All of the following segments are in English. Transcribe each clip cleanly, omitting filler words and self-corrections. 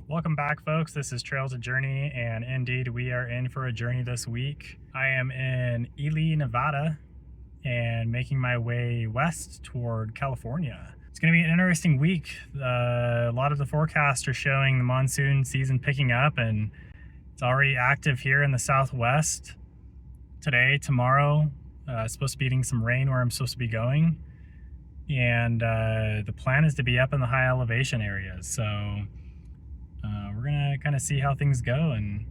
Welcome back, folks. This is Trails of Journey, and indeed we are in for a journey this week. I am in Ely, Nevada, and making my way west toward California. It's going to be an interesting week. A lot of the forecasts are showing the monsoon season picking up, and it's already active here in the southwest. Today, tomorrow, supposed to be getting some rain where I'm supposed to be going, and the plan is to be up in the high elevation areas. So we're gonna kind of see how things go and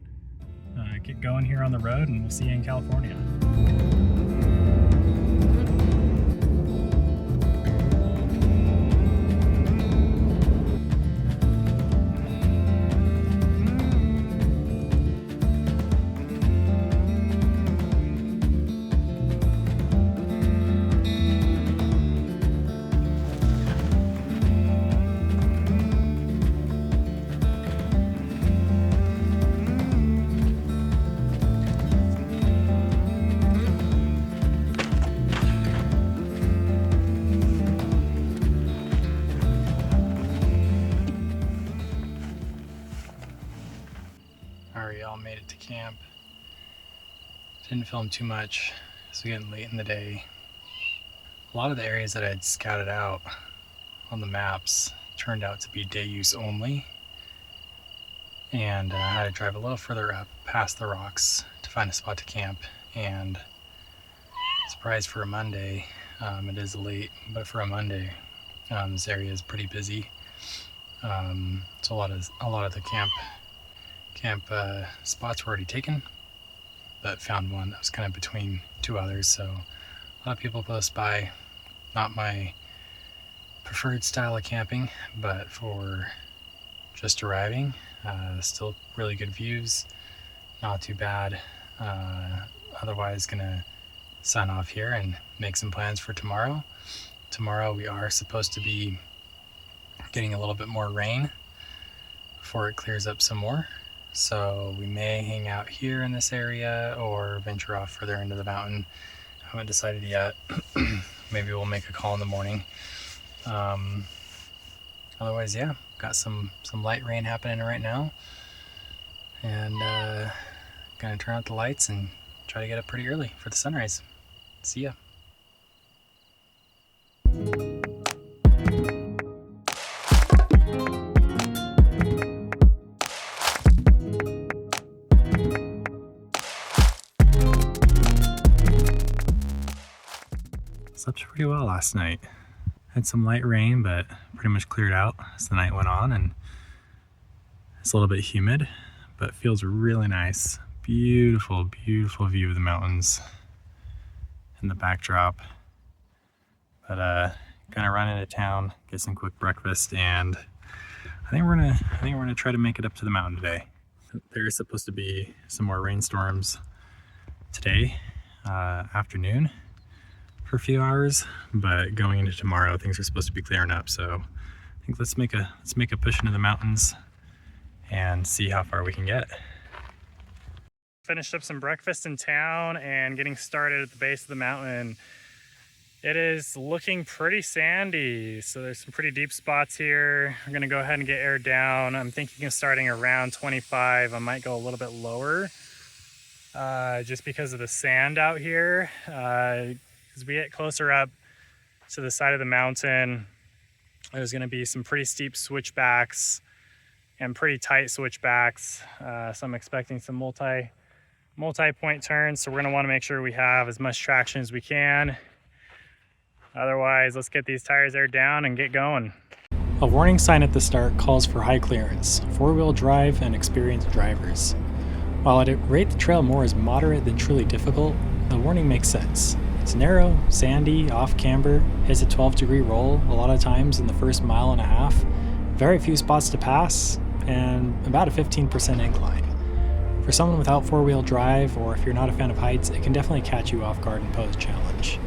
get going here on the road, and we'll see you in California. All made it to camp. Didn't film too much. It's getting late in the day. A lot of the areas that I had scouted out on the maps turned out to be day use only, and I had to drive a little further up past the rocks to find a spot to camp. And surprise, for a Monday, it is late, but for a Monday, this area is pretty busy. So a lot of the camp spots were already taken, but found one that was kind of between two others. So a lot of people close by. Not my preferred style of camping, but for just arriving, still really good views, not too bad. Otherwise, gonna sign off here and make some plans for tomorrow. Tomorrow we are supposed to be getting a little bit more rain before it clears up some more. So we may hang out here in this area or venture off further into the mountain. I haven't decided yet. Maybe we'll make a call in the morning. Otherwise, yeah, got some light rain happening right now. And gonna turn out the lights and try to get up pretty early for the sunrise. See ya. Slept pretty well last night. Had some light rain, but pretty much cleared out as the night went on, and it's a little bit humid, but feels really nice. Beautiful, beautiful view of the mountains and the backdrop. But gonna run into town, get some quick breakfast, and I think we're gonna try to make it up to the mountain today. There is supposed to be some more rainstorms today afternoon for a few hours, but going into tomorrow things are supposed to be clearing up. So I think let's make a push into the mountains and see how far we can get. Finished up some breakfast in town and getting started at the base of the mountain. It is looking pretty sandy, so there's some pretty deep spots here. We're gonna go ahead and get aired down. I'm thinking of starting around 25. I might go a little bit lower just because of the sand out here. As we get closer up to the side of the mountain, there's going to be some pretty steep switchbacks and pretty tight switchbacks. So I'm expecting some multi-point turns. So we're going to want to make sure we have as much traction as we can. Otherwise, let's get these tires aired down and get going. A warning sign at the start calls for high clearance, four-wheel drive, and experienced drivers. While I'd rate the trail more as moderate than truly difficult, the warning makes sense. It's narrow, sandy, off-camber, hits a 12-degree roll a lot of times in the first mile and a half, very few spots to pass, and about a 15% incline. For someone without four-wheel drive, or if you're not a fan of heights, it can definitely catch you off guard and pose a challenge.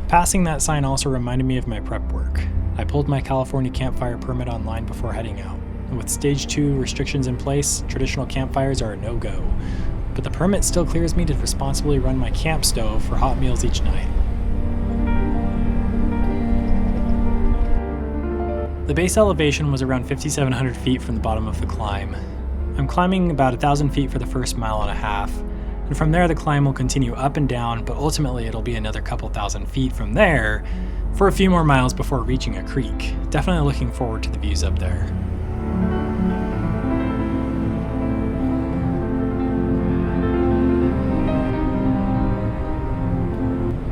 Passing that sign also reminded me of my prep work. I pulled my California campfire permit online before heading out, and with Stage 2 restrictions in place, traditional campfires are a no-go. But the permit still clears me to responsibly run my camp stove for hot meals each night. The base elevation was around 5,700 feet from the bottom of the climb. I'm climbing about 1,000 feet for the first mile and a half, and from there the climb will continue up and down, but ultimately it'll be another couple thousand feet from there for a few more miles before reaching a creek. Definitely looking forward to the views up there.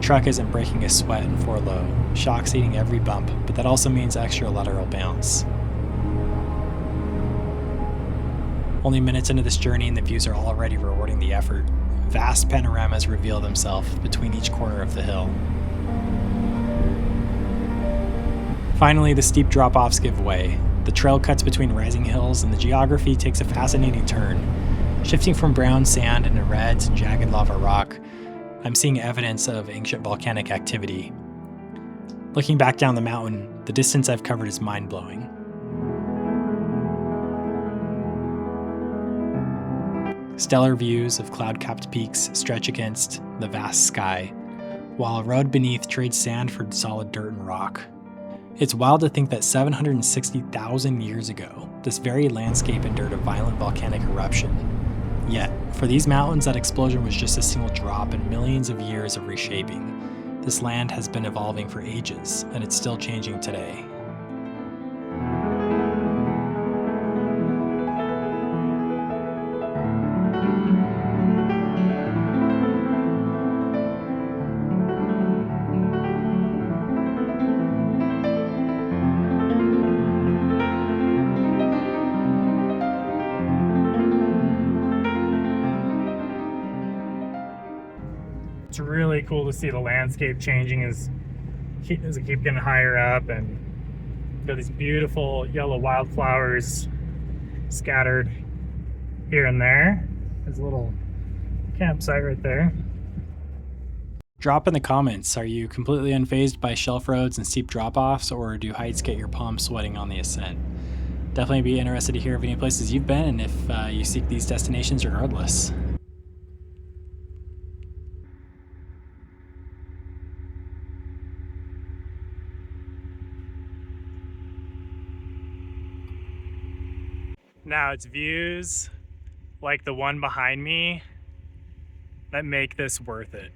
Truck isn't breaking a sweat in 4 low. Shock's eating every bump, but that also means extra lateral bounce. Only minutes into this journey and the views are already rewarding the effort. Vast panoramas reveal themselves between each corner of the hill. Finally, the steep drop-offs give way. The trail cuts between rising hills and the geography takes a fascinating turn. Shifting from brown sand into reds and jagged lava rock, I'm seeing evidence of ancient volcanic activity. Looking back down the mountain, the distance I've covered is mind-blowing. Stellar views of cloud-capped peaks stretch against the vast sky, while a road beneath trades sand for solid dirt and rock. It's wild to think that 760,000 years ago, this very landscape endured a violent volcanic eruption. Yet, for these mountains, that explosion was just a single drop in millions of years of reshaping. This land has been evolving for ages, and it's still changing today. It's really cool to see the landscape changing as I keep getting higher up, and got these beautiful yellow wildflowers scattered here and there. There's a little campsite right there. Drop in the comments, are you completely unfazed by shelf roads and steep drop-offs, or do heights get your palms sweating on the ascent? Definitely be interested to hear of any places you've been and if you seek these destinations regardless. Now it's views like the one behind me that make this worth it.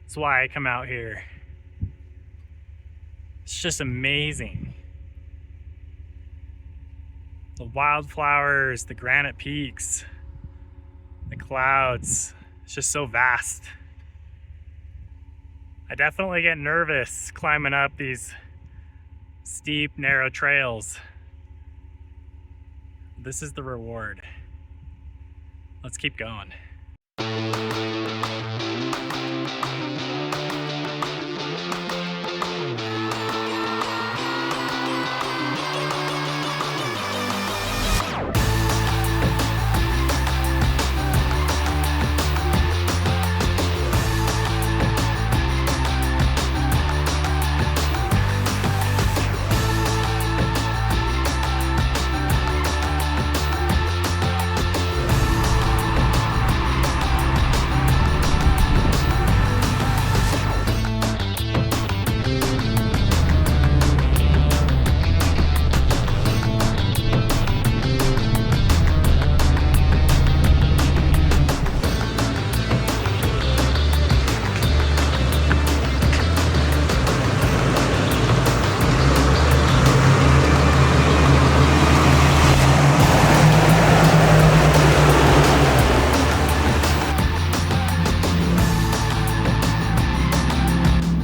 That's why I come out here. It's just amazing. The wildflowers, the granite peaks, the clouds, it's just so vast. I definitely get nervous climbing up these steep, narrow trails. This is the reward. Let's keep going.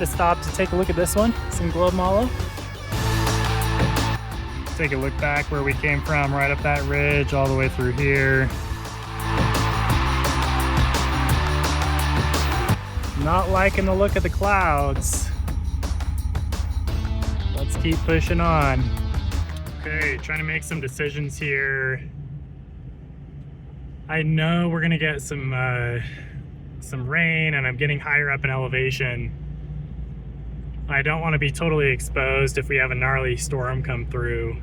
Stop to take a look at this one, some globe mallow. Take a look back where we came from, right up that ridge, all the way through here. Not liking the look of the clouds. Let's keep pushing on. Okay, trying to make some decisions here. I know we're gonna get some rain, and I'm getting higher up in elevation. I don't want to be totally exposed if we have a gnarly storm come through.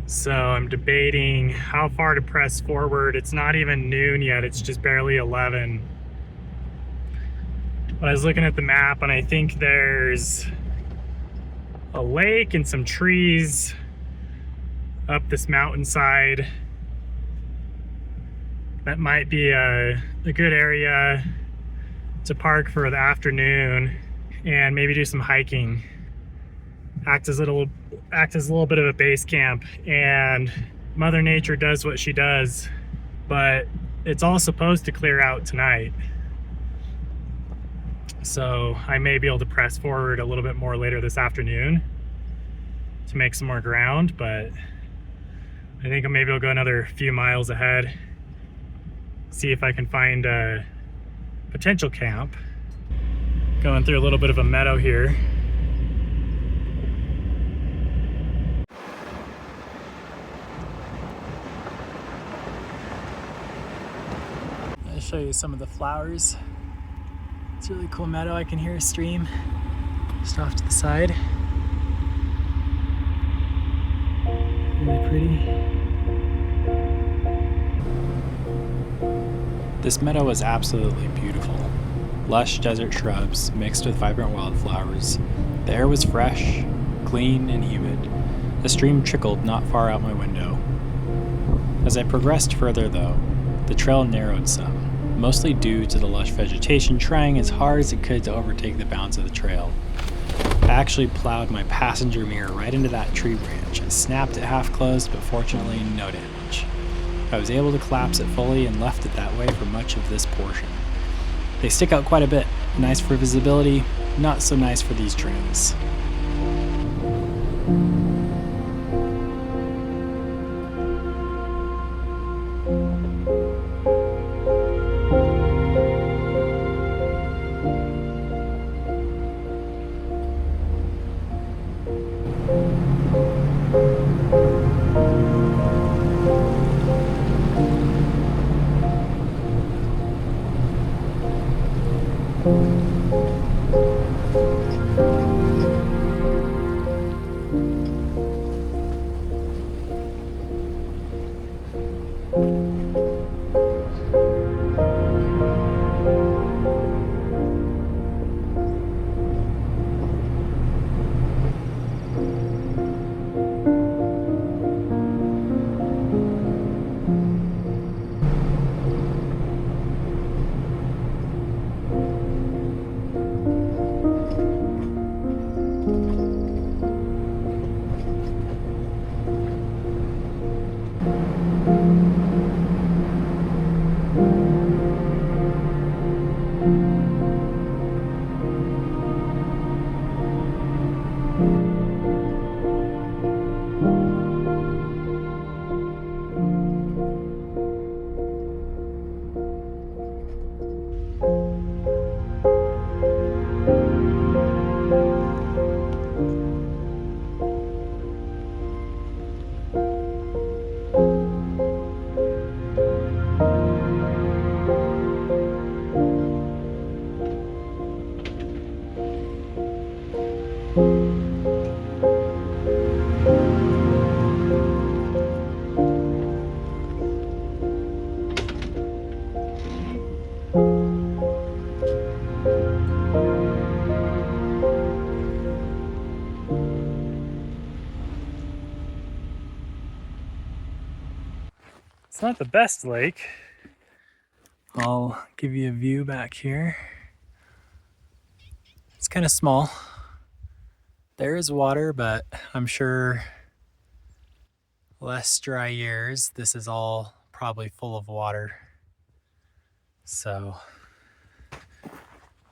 So I'm debating how far to press forward. It's not even noon yet, it's just barely 11. But I was looking at the map and I think there's a lake and some trees up this mountainside. That might be a good area to park for the afternoon and maybe do some hiking. Act as a little bit of a base camp, and Mother Nature does what she does, but it's all supposed to clear out tonight. So I may be able to press forward a little bit more later this afternoon to make some more ground, but I think maybe I'll go another few miles ahead, see if I can find a potential camp. Going through a little bit of a meadow here. I'll show you some of the flowers. It's a really cool meadow. I can hear a stream just off to the side. Really pretty. This meadow was absolutely beautiful. Lush desert shrubs mixed with vibrant wildflowers. The air was fresh, clean, and humid. A stream trickled not far out my window. As I progressed further, though, the trail narrowed some, mostly due to the lush vegetation trying as hard as it could to overtake the bounds of the trail. I actually plowed my passenger mirror right into that tree branch and snapped it half closed, but fortunately no damage. I was able to collapse it fully and left it that way for much of this portion. They stick out quite a bit, nice for visibility, not so nice for these trims. It's not the best lake. I'll give you a view back here. It's kind of small. There is water, but I'm sure less dry years, this is all probably full of water. So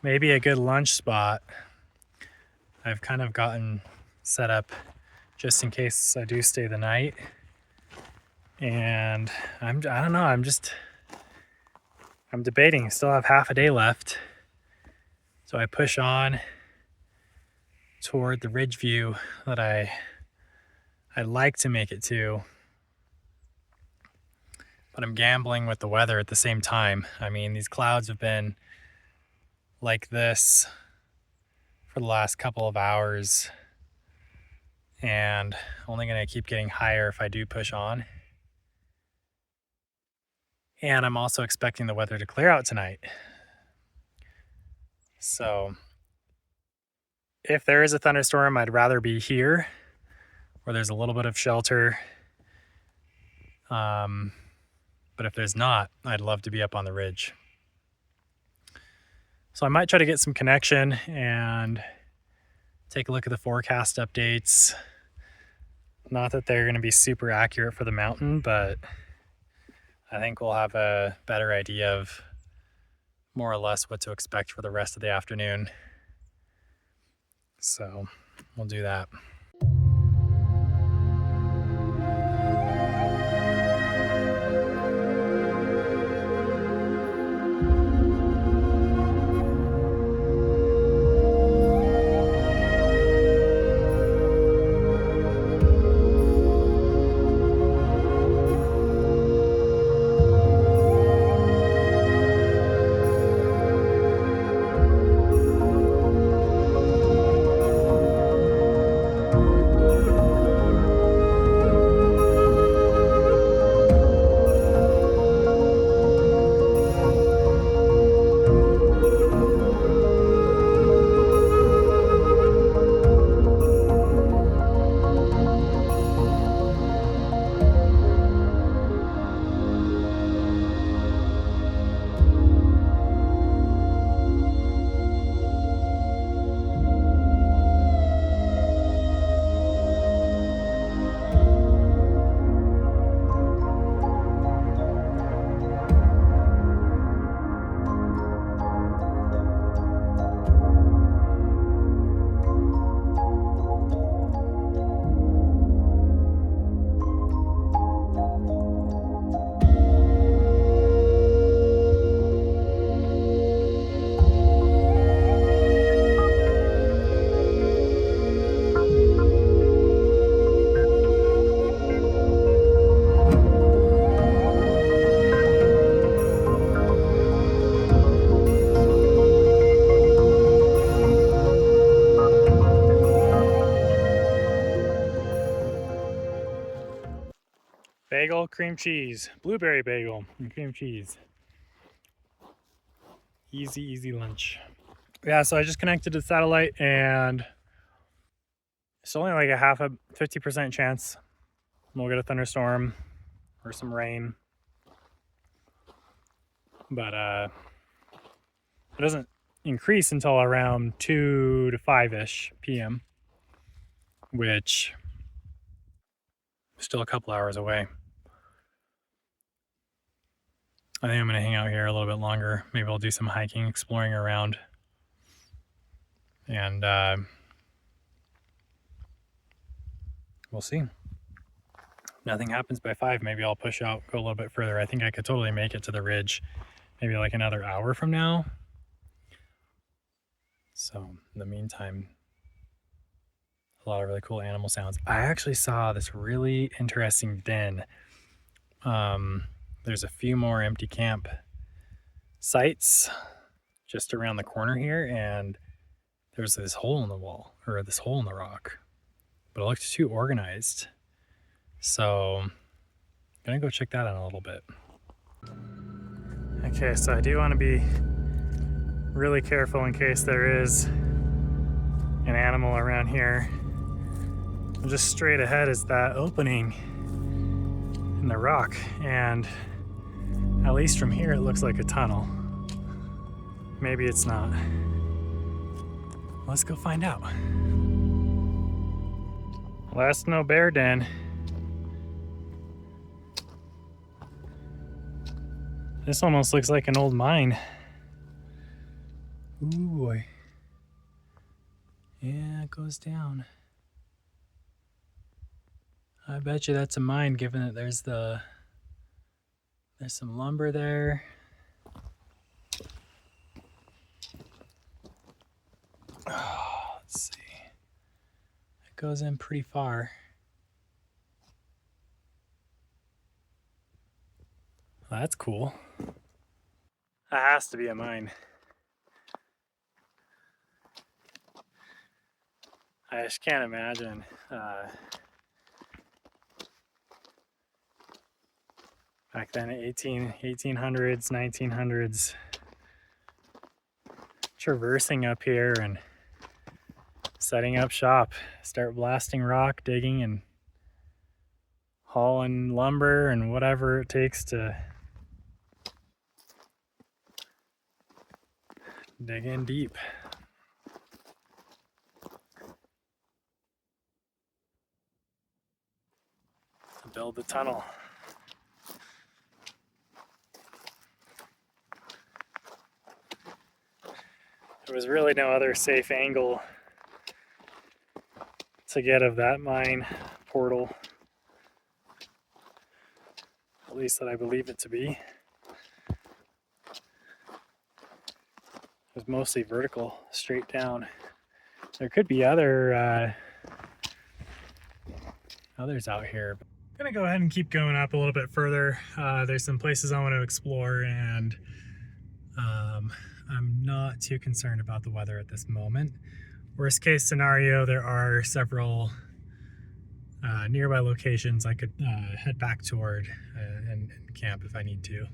maybe a good lunch spot. I've kind of gotten set up just in case I do stay the night. And I don't know, I'm debating. I still have half a day left. So I push on toward the ridge view that I'd like to make it to. But I'm gambling with the weather at the same time. I mean, these clouds have been like this for the last couple of hours, and only gonna keep getting higher if I do push on. And I'm also expecting the weather to clear out tonight. So If there is a thunderstorm, I'd rather be here where there's a little bit of shelter. But if there's not, I'd love to be up on the ridge. So I might try to get some connection and take a look at the forecast updates. Not that they're going to be super accurate for the mountain, but I think we'll have a better idea of more or less what to expect for the rest of the afternoon. So we'll do that. Bagel, cream cheese, blueberry bagel, and cream cheese. Easy, easy lunch. Yeah, so I just connected to the satellite and it's only like a 50% chance we'll get a thunderstorm or some rain. But it doesn't increase until around 2 to 5-ish p.m., which is still a couple hours away. I think I'm going to hang out here a little bit longer. Maybe I'll do some hiking, exploring around. And we'll see. If nothing happens by 5, maybe I'll push out, go a little bit further. I think I could totally make it to the ridge maybe like another hour from now. So in the meantime, a lot of really cool animal sounds. I actually saw this really interesting den. There's a few more empty camp sites just around the corner here, and there's this hole in the wall, or this hole in the rock, but it looks too organized. So I'm gonna go check that out in a little bit. Okay, so I do want to be really careful in case there is an animal around here. Just straight ahead is that opening in the rock, and at least from here it looks like a tunnel. Maybe it's not. Let's go find out. Last no bear den. This almost looks like an old mine. Ooh boy. Yeah, it goes down. I bet you that's a mine, given that there's some lumber there. Oh, let's see. It goes in pretty far. Well, that's cool. That has to be a mine. I just can't imagine back then, 1800s, 1900s, traversing up here and setting up shop, start blasting rock, digging, and hauling lumber and whatever it takes to dig in deep. To build the tunnel. There was really no other safe angle to get of that mine portal, at least that I believe it to be. It was mostly vertical, straight down. There could be others out here. I'm gonna go ahead and keep going up a little bit further. There's some places I want to explore, and I'm not too concerned about the weather at this moment. Worst case scenario, there are several nearby locations I could head back toward and camp if I need to.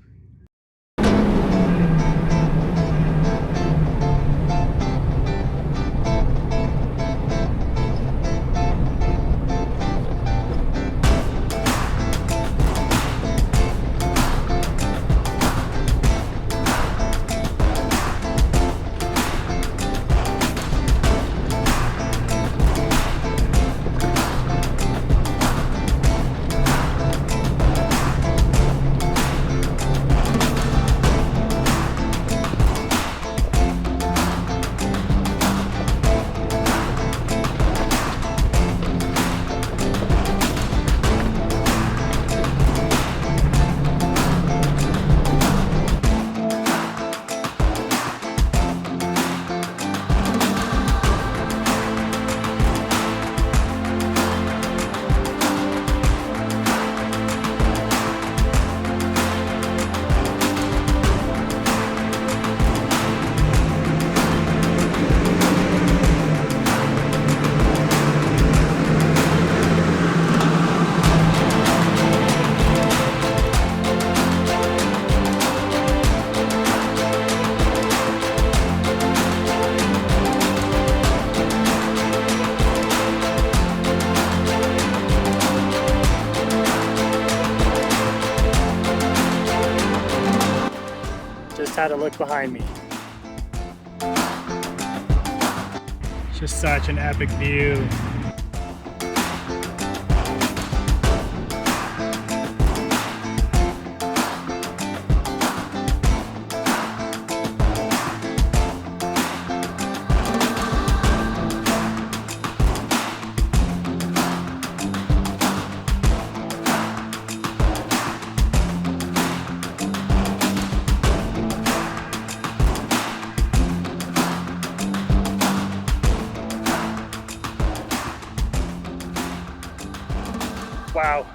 Had to look behind me. Just such an epic view. Wow.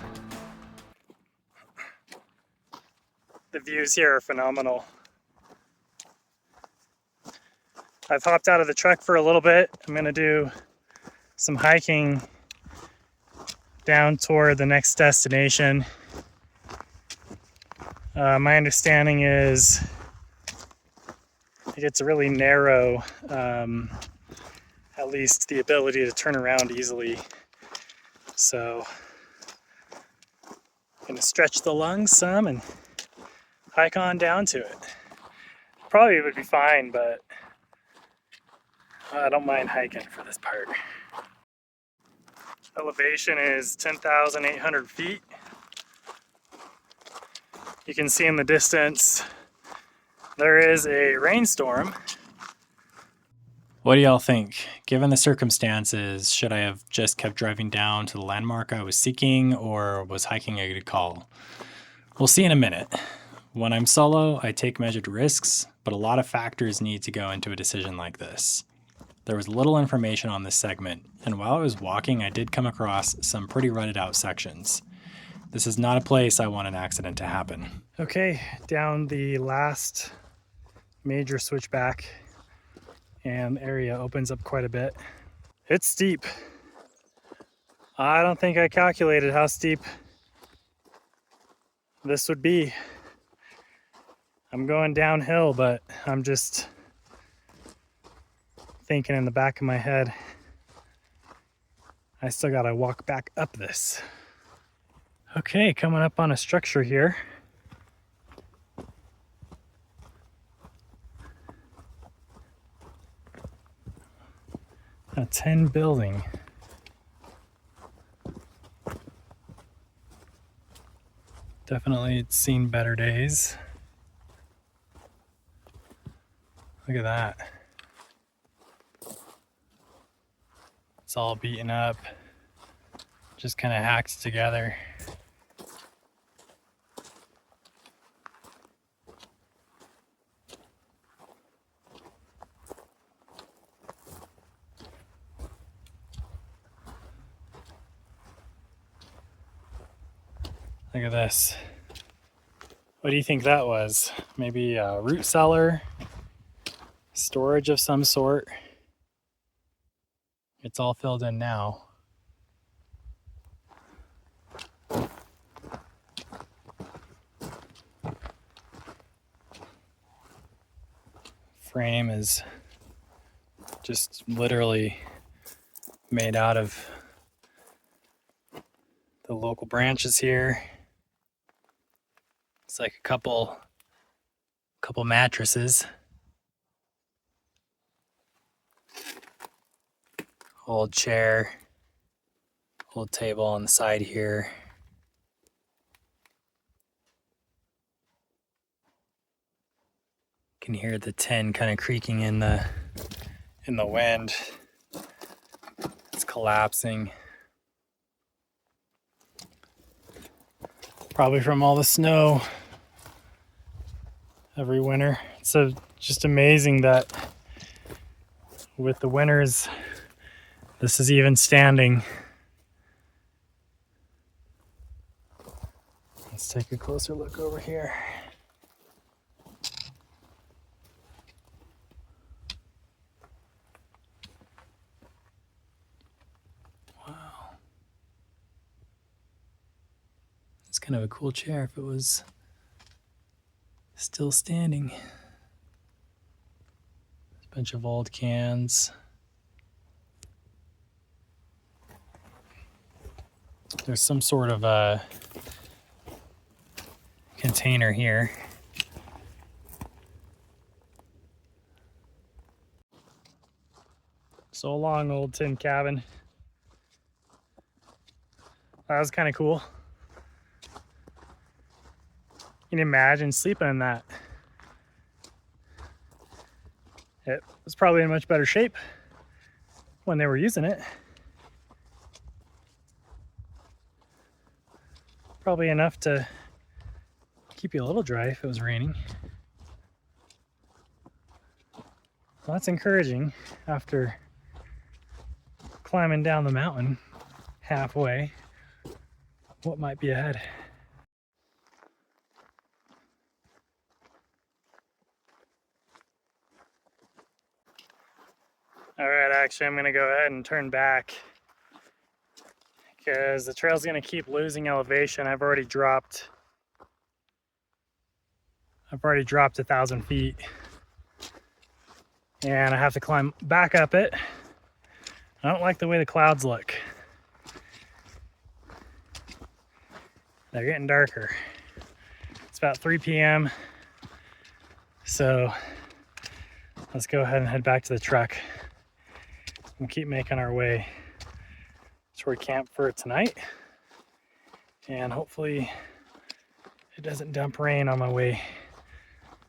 The views here are phenomenal. I've hopped out of the truck for a little bit. I'm gonna do some hiking down toward the next destination. My understanding is it gets really narrow, at least the ability to turn around easily. So I'm gonna stretch the lungs some and hike on down to it. Probably would be fine, but I don't mind hiking for this part. Elevation is 10,800 feet. You can see in the distance there is a rainstorm. What do y'all think? Given the circumstances, should I have just kept driving down to the landmark I was seeking, or was hiking a good call? We'll see in a minute. When I'm solo, I take measured risks, but a lot of factors need to go into a decision like this. There was little information on this segment, and while I was walking, I did come across some pretty rutted out sections. This is not a place I want an accident to happen. Okay, down the last major switchback, and the area opens up quite a bit. It's steep. I don't think I calculated how steep this would be. I'm going downhill, but I'm just thinking in the back of my head, I still gotta walk back up this. Okay, coming up on a structure here. A 10 building. Definitely it's seen better days. Look at that. It's all beaten up, just kind of hacked together. Look at this. What do you think that was? Maybe a root cellar? Storage of some sort? It's all filled in now. Frame is just literally made out of the local branches here. It's like a couple mattresses. Old chair, old table on the side here. Can hear the tin kind of creaking in the wind. It's collapsing. Probably from all the snow every winter. It's just amazing that with the winters, this is even standing. Let's take a closer look over here. Wow. It's kind of a cool chair if it was still standing. A bunch of old cans. There's some sort of a container here. So long, old tin cabin. That was kind of cool. Can you imagine sleeping in that? It was probably in much better shape when they were using it. Probably enough to keep you a little dry if it was raining. Well, that's encouraging after climbing down the mountain halfway. What might be ahead? All right, actually, I'm gonna go ahead and turn back because the trail's gonna keep losing elevation. I've already dropped 1,000 feet, and I have to climb back up it. I don't like the way the clouds look. They're getting darker. It's about 3 p.m. So let's go ahead and head back to the truck and keep making our way toward camp for tonight. And hopefully it doesn't dump rain on my way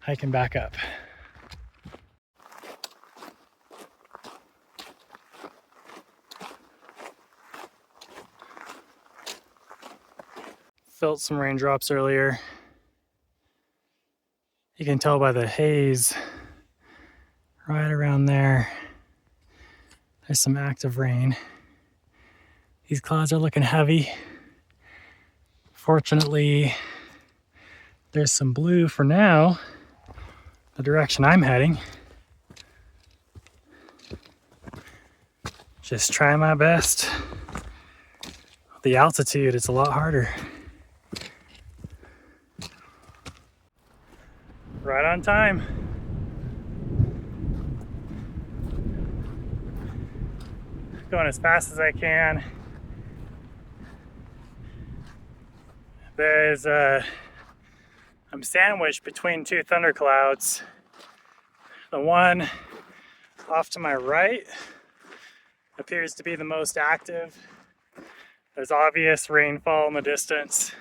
hiking back up. Felt some raindrops earlier. You can tell by the haze right around there. There's some active rain. These clouds are looking heavy. Fortunately, there's some blue for now, the direction I'm heading. Just try my best. The altitude, it's a lot harder. Right on time. Going as fast as I can. I'm sandwiched between two thunderclouds. The one off to my right appears to be the most active. There's obvious rainfall in the distance.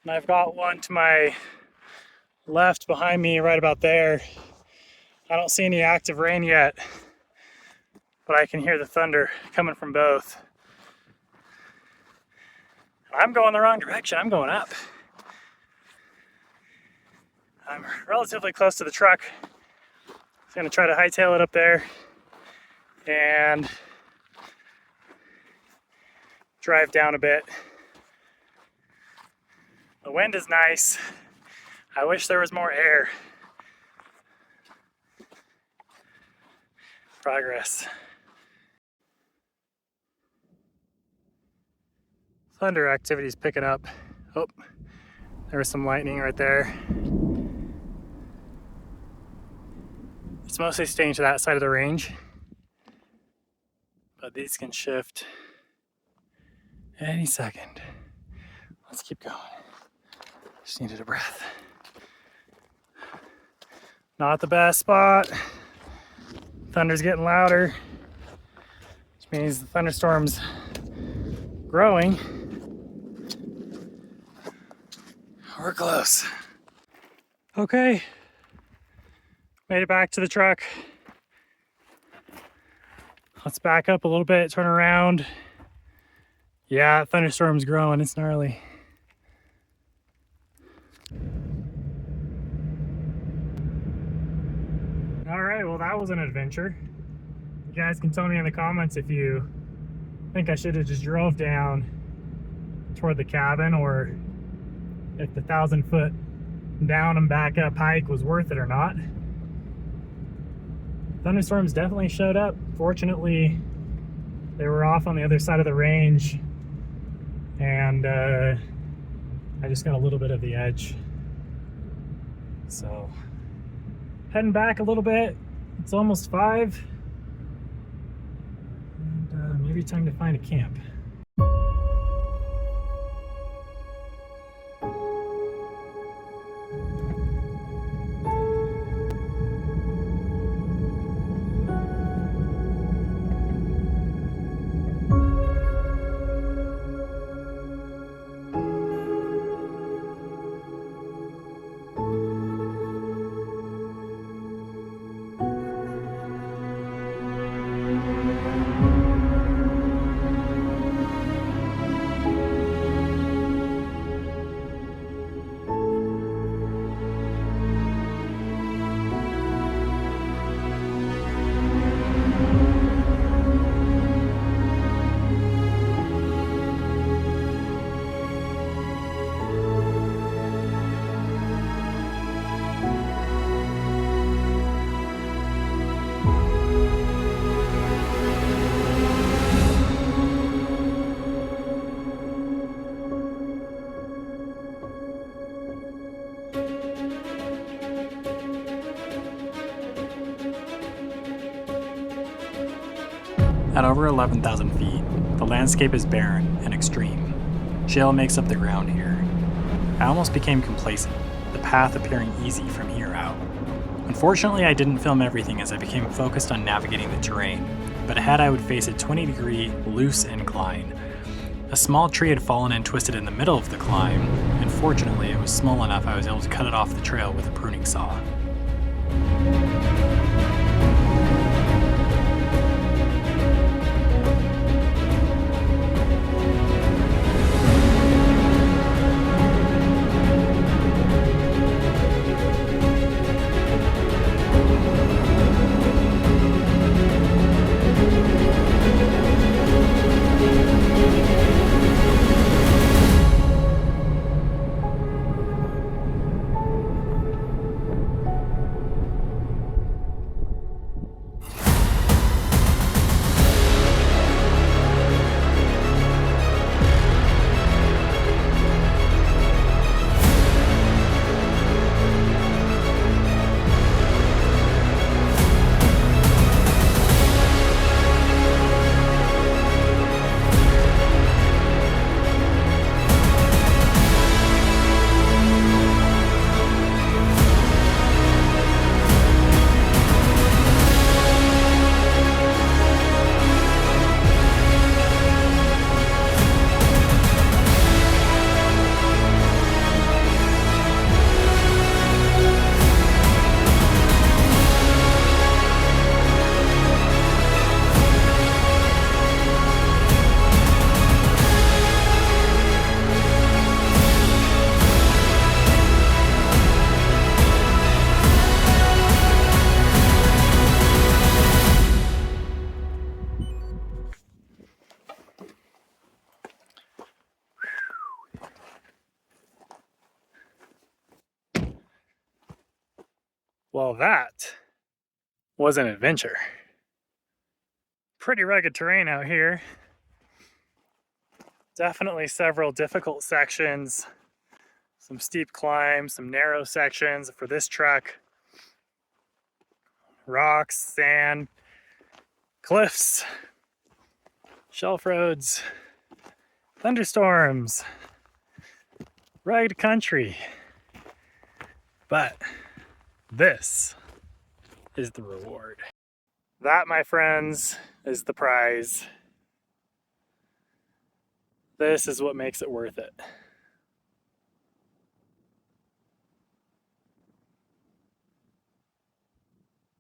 And I've got one to my left behind me, right about there. I don't see any active rain yet, but I can hear the thunder coming from both. I'm going the wrong direction. I'm going up. I'm relatively close to the truck. I'm gonna try to hightail it up there and drive down a bit. The wind is nice. I wish there was more air. Progress. Thunder activity is picking up. Oh, there was some lightning right there. It's mostly staying to that side of the range, but these can shift any second. Let's keep going. Just needed a breath. Not the best spot. Thunder's getting louder, which means the thunderstorm's growing. We're close. Okay, made it back to the truck. Let's back up a little bit, turn around. Yeah, thunderstorm's growing, it's gnarly. All right, well that was an adventure. You guys can tell me in the comments if you think I should have just drove down toward the cabin, or if the 1,000-foot down and back up hike was worth it or not. Thunderstorms definitely showed up. Fortunately, they were off on the other side of the range, and I just got a little bit of the edge. So, heading back a little bit. It's almost 5. And maybe time to find a camp. At over 11,000 feet, the landscape is barren and extreme. Shale makes up the ground here. I almost became complacent, the path appearing easy from here out. Unfortunately, I didn't film everything as I became focused on navigating the terrain, but ahead I would face a 20-degree loose incline. A small tree had fallen and twisted in the middle of the climb, and fortunately it was small enough I was able to cut it off the trail with a pruning saw. Well, that was an adventure. Pretty rugged terrain out here. Definitely several difficult sections, some steep climbs, some narrow sections for this trek. Rocks, sand, cliffs, shelf roads, thunderstorms, rugged country. But this is the reward. That, my friends, is the prize. This is what makes it worth it.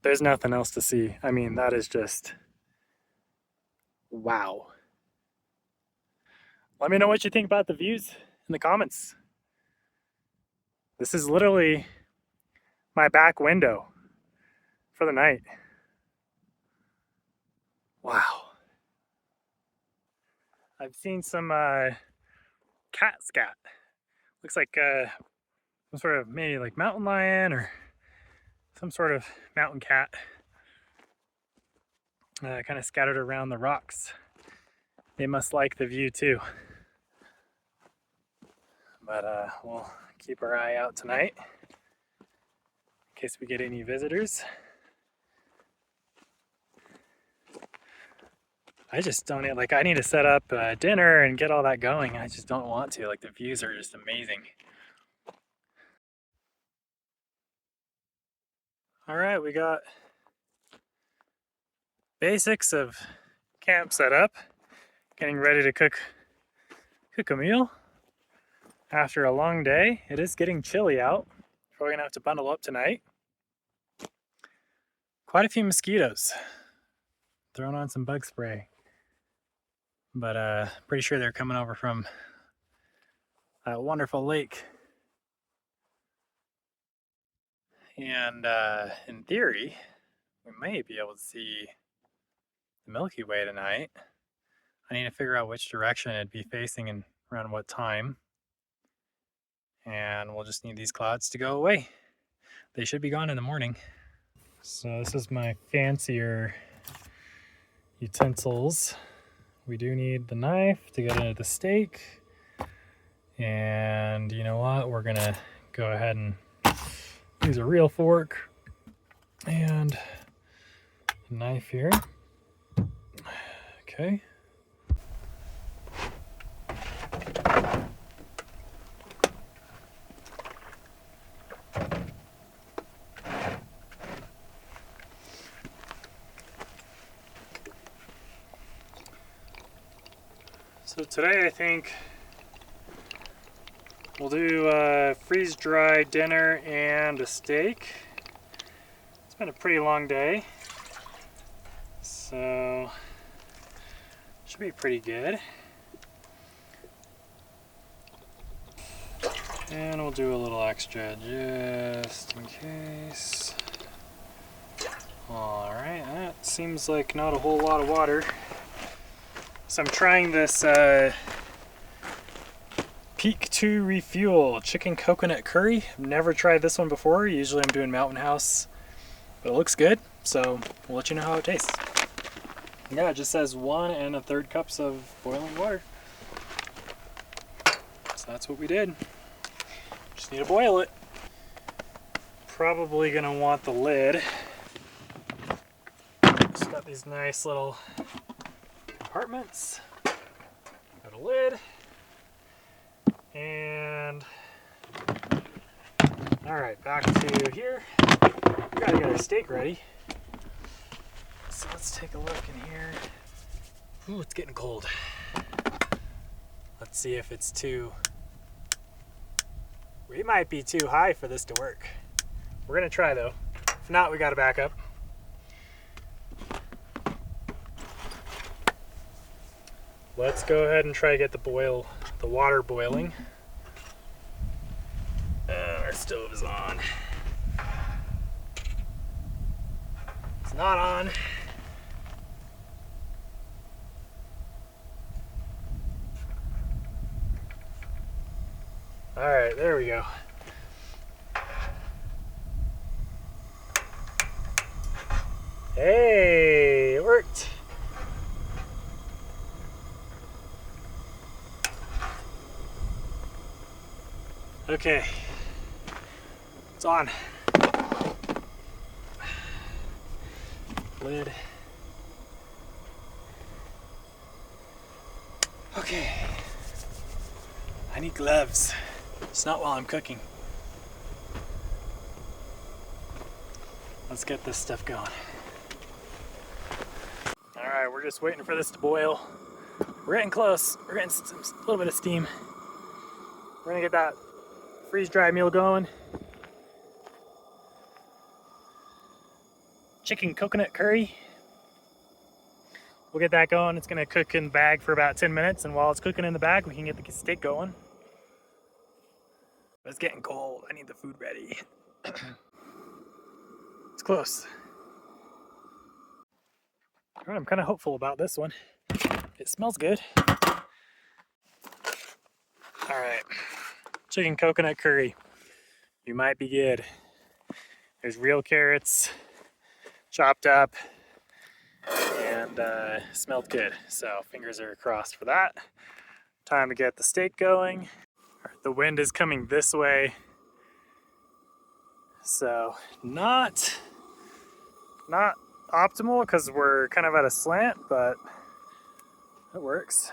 There's nothing else to see. I mean, that is just wow. Let me know what you think about the views in the comments. This is literally my back window for the night. Wow. I've seen some cat scat. Looks like some sort of maybe like mountain lion or some sort of mountain cat. Kind of scattered around the rocks. They must like the view too. But we'll keep our eye out tonight in case we get any visitors. I just don't, like, I need to set up dinner and get all that going. I just don't want to. Like, the views are just amazing. All right, we got basics of camp set up. Getting ready to cook a meal after a long day. It is getting chilly out. Probably gonna have to bundle up tonight. Quite a few mosquitoes. Throwing on some bug spray. But pretty sure they're coming over from that wonderful lake. And in theory, we may be able to see the Milky Way tonight. I need to figure out which direction it'd be facing and around what time. And we'll just need these clouds to go away. They should be gone in the morning. So this is my fancier utensils. We do need the knife to get into the steak. And you know what? We're gonna go ahead and use a real fork and a knife here. Okay. So today I think we'll do a freeze-dried dinner and a steak. It's been a pretty long day, so should be pretty good. And we'll do a little extra just in case. All right, that seems like not a whole lot of water. So I'm trying this Peak 2 Refuel Chicken Coconut Curry. I've never tried this one before. Usually I'm doing Mountain House, but it looks good. So we'll let you know how it tastes. Yeah, it just says 1 1/3 cups of boiling water. So that's what we did. Just need to boil it. Probably gonna want the lid. It's got these nice little compartments. Got a lid. And all right, back to here. We gotta get our steak ready. So let's take a look in here. Ooh, it's getting cold. Let's see if it's too, we might be too high for this to work. We're gonna try though. If not, we gotta back up. Let's go ahead and try to get the water boiling. And our stove is on. It's not on. All right, there we go. Hey, it worked. Okay, it's on. Lid. Okay, I need gloves. It's not while I'm cooking. Let's get this stuff going. All right, we're just waiting for this to boil. We're getting close. We're getting a little bit of steam. We're gonna get that freeze-dried meal going. Chicken coconut curry. We'll get that going. It's gonna cook in the bag for about 10 minutes, and while it's cooking in the bag, we can get the steak going. But it's getting cold. I need the food ready. It's close. All right, I'm kind of hopeful about this one. It smells good. All right, chicken coconut curry. You might be good. There's real carrots, chopped up, and smelled good. So fingers are crossed for that. Time to get the steak going. The wind is coming this way, so not optimal because we're kind of at a slant, but it works.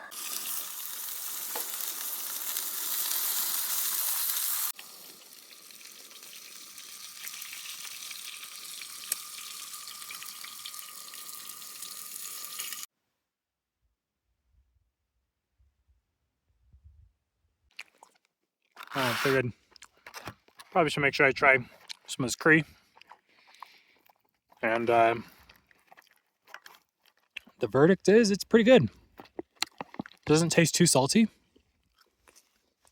I figured probably should make sure I try some of this curry. And the verdict is it's pretty good. Doesn't taste too salty.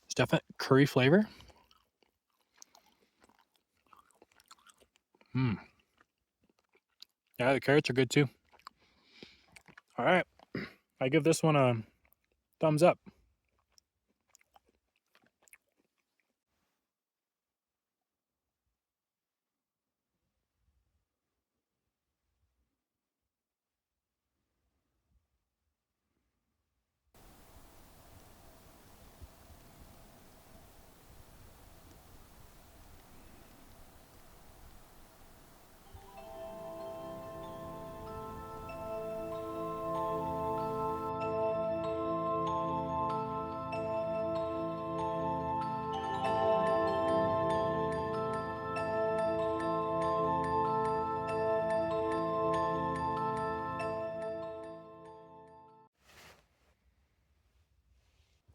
It's definite curry flavor. Yeah, the carrots are good too. All right, I give this one a thumbs up.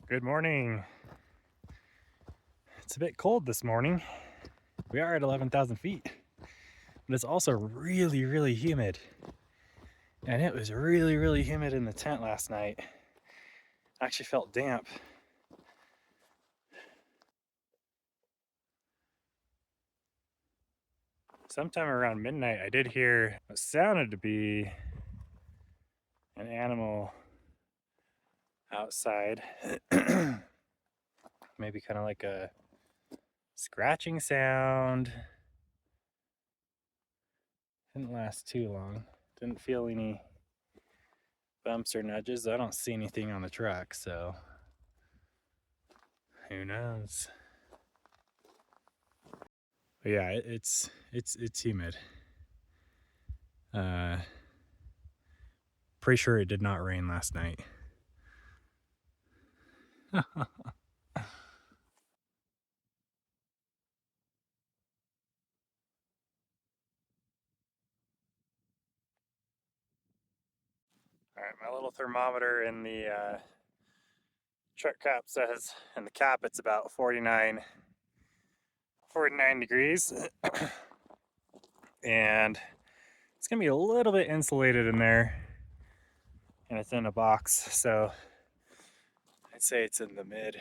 Good morning. It's a bit cold this morning. We are at 11,000 feet, but it's also really, really humid. And it was really, really humid in the tent last night. I actually felt damp. Sometime around midnight, I did hear what sounded to be an animal outside. Maybe kind of like a scratching sound. Didn't last too long. Didn't feel any bumps or nudges. I don't see anything on the truck, so who knows? But yeah, it's humid. Pretty sure it did not rain last night. All right, my little thermometer in the truck cap says, in the cap it's about 49 degrees. And it's gonna be a little bit insulated in there, and it's in a box, so I'd say it's in the mid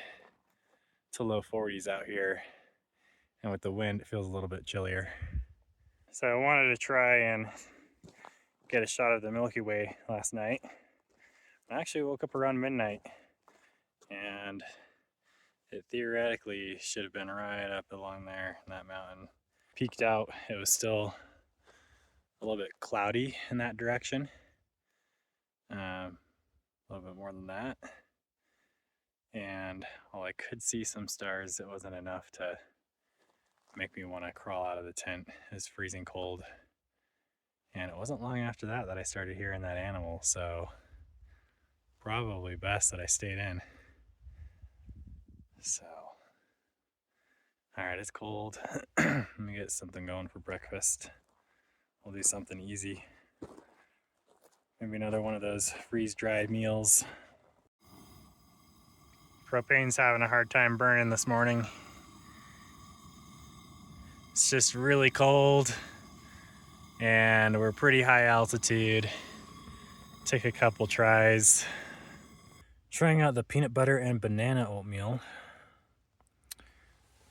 to low 40s out here, and with the wind it feels a little bit chillier. So I wanted to try and get a shot of the Milky Way last night. I actually woke up around midnight, and it theoretically should have been right up along there in that mountain. Peeked out, it was still a little bit cloudy in that direction. A little bit more than that. And while I could see some stars, it wasn't enough to make me want to crawl out of the tent. It was freezing cold. And it wasn't long after that that I started hearing that animal, so probably best that I stayed in. So, all right, it's cold. Let me get something going for breakfast. We'll do something easy. Maybe another one of those freeze-dried meals. Propane's having a hard time burning this morning. It's just really cold and we're pretty high altitude. Take a couple tries. Trying out the peanut butter and banana oatmeal.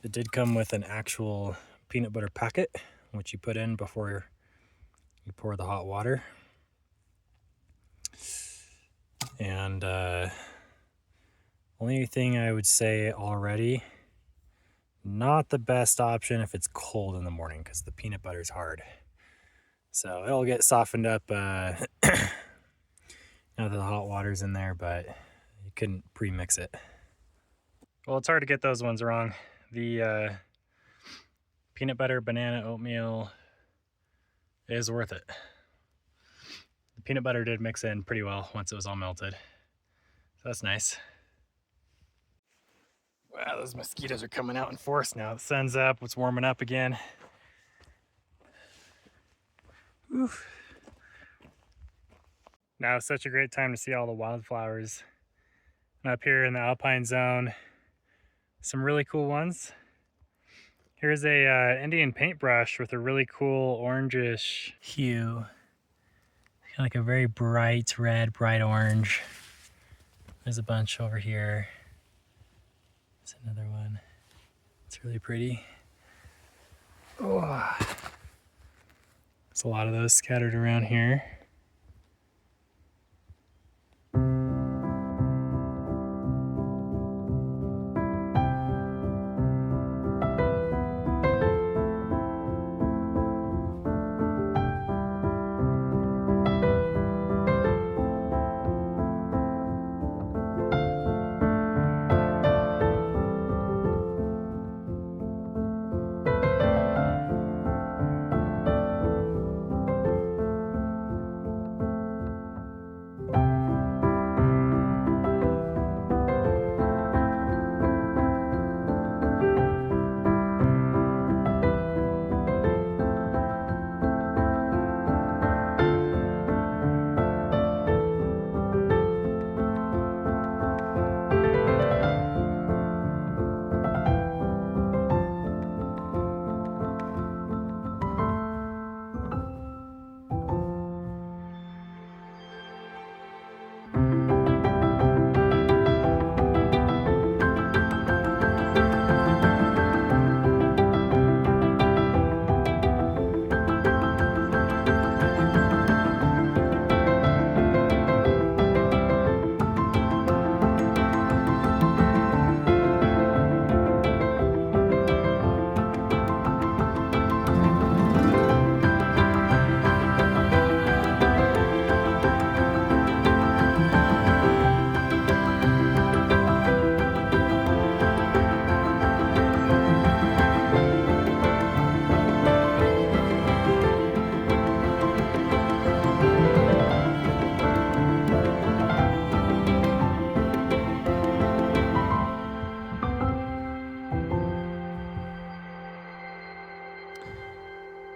It did come with an actual peanut butter packet, which you put in before you pour the hot water. And only thing I would say already, not the best option if it's cold in the morning because the peanut butter is hard. So it'll get softened up now that the hot water's in there, but you couldn't pre-mix it. Well, it's hard to get those ones wrong. The peanut butter banana oatmeal is worth it. The peanut butter did mix in pretty well once it was all melted. So that's nice. Wow, those mosquitoes are coming out in force now. The sun's up, it's warming up again. Whew. Now is such a great time to see all the wildflowers. And up here in the alpine zone, some really cool ones. Here's a Indian paintbrush with a really cool orangish hue. Like a very bright red, bright orange. There's a bunch over here. There's another one. It's really pretty. Oh. There's a lot of those scattered around here.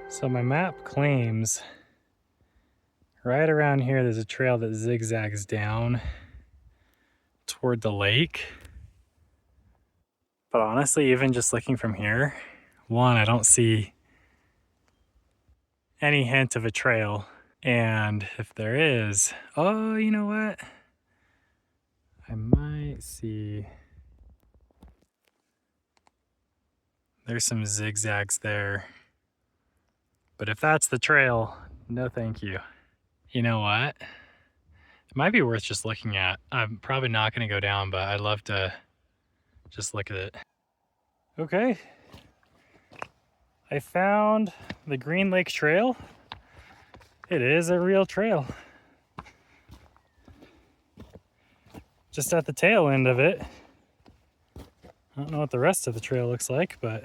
So my map claims right around here there's a trail that zigzags down toward the lake. But honestly, even just looking from here, one, I don't see any hint of a trail. And if there is, oh, you know what? I might see. There's some zigzags there. But if that's the trail, no thank you. You know what? It might be worth just looking at. I'm probably not going to go down, but I'd love to just look at it. Okay. I found the Green Lake Trail. It is a real trail. Just at the tail end of it. I don't know what the rest of the trail looks like, but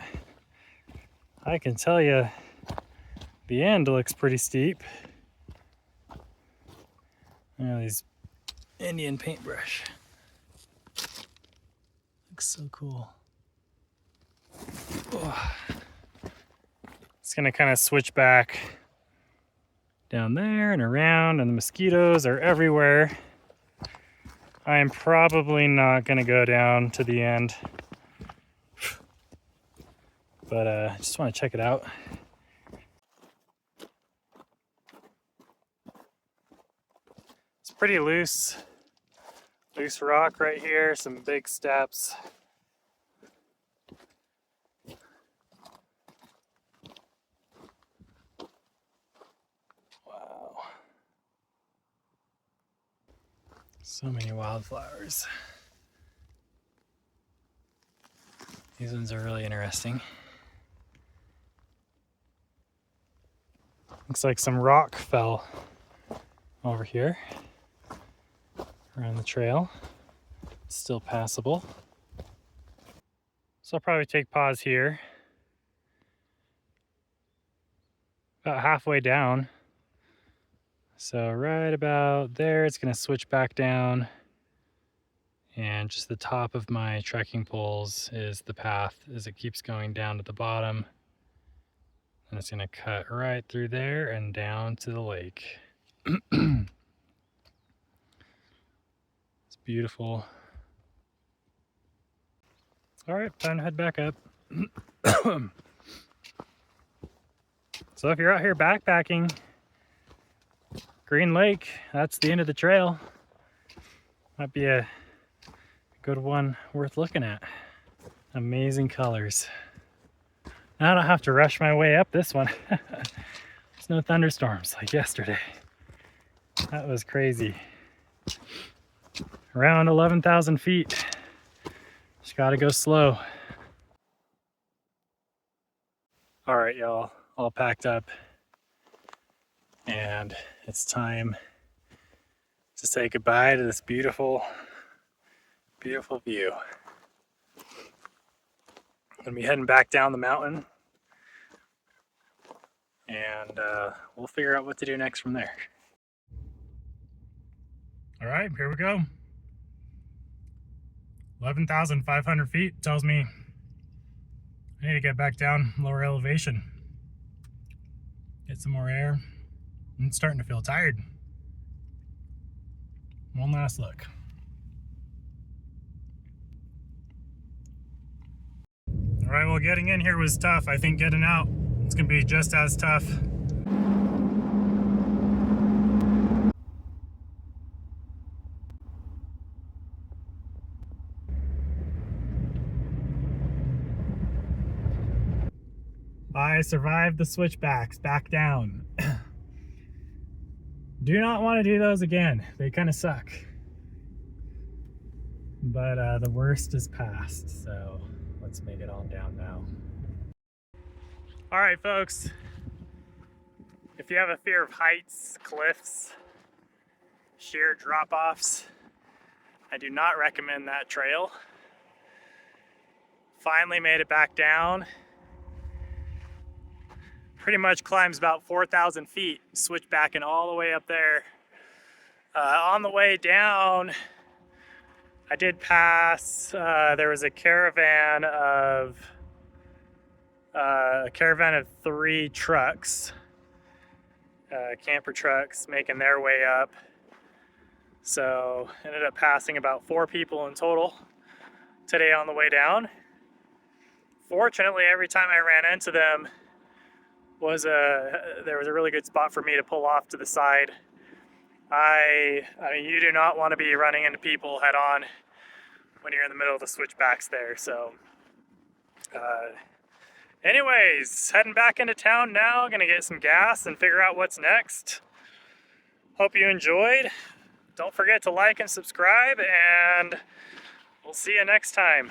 I can tell you the end looks pretty steep. These Indian paintbrush. Looks so cool. Oh. It's gonna kind of switch back down there and around, and the mosquitoes are everywhere. I am probably not gonna go down to the end, but I just want to check it out. It's pretty loose rock right here, some big steps. Wow. So many wildflowers. These ones are really interesting. Looks like some rock fell over here around the trail. It's still passable. So I'll probably take pause here. About halfway down. So right about there, it's gonna switch back down. And just the top of my trekking poles is the path as it keeps going down to the bottom. And it's gonna cut right through there and down to the lake. It's beautiful. All right, time to head back up. So if you're out here backpacking, Green Lake, that's the end of the trail. Might be a good one worth looking at. Amazing colors. Now I don't have to rush my way up this one. There's no thunderstorms like yesterday. That was crazy. Around 11,000 feet. Just gotta go slow. All right, y'all, all packed up. And it's time to say goodbye to this beautiful, beautiful view. I'm gonna be heading back down the mountain, and we'll figure out what to do next from there. All right, here we go. 11,500 feet tells me I need to get back down lower elevation. Get some more air. I'm starting to feel tired. One last look. All right, well, getting in here was tough. I think getting out, it's gonna be just as tough. I survived the switchbacks back down. Do not want to do those again. They kind of suck. But the worst is past, so let's make it on down now. All right, folks. If you have a fear of heights, cliffs, sheer drop-offs, I do not recommend that trail. Finally made it back down. Pretty much climbs about 4,000 feet, switchbacking all the way up there. On the way down, I did pass, there was a caravan of 3 trucks, camper trucks, making their way up. So ended up passing about 4 people in total today on the way down. Fortunately, every time I ran into them, there was a really good spot for me to pull off to the side. I mean, you do not want to be running into people head on when you're in the middle of the switchbacks there. So anyways, heading back into town now, gonna get some gas and figure out what's next. Hope you enjoyed. Don't forget to like and subscribe, and we'll see you next time.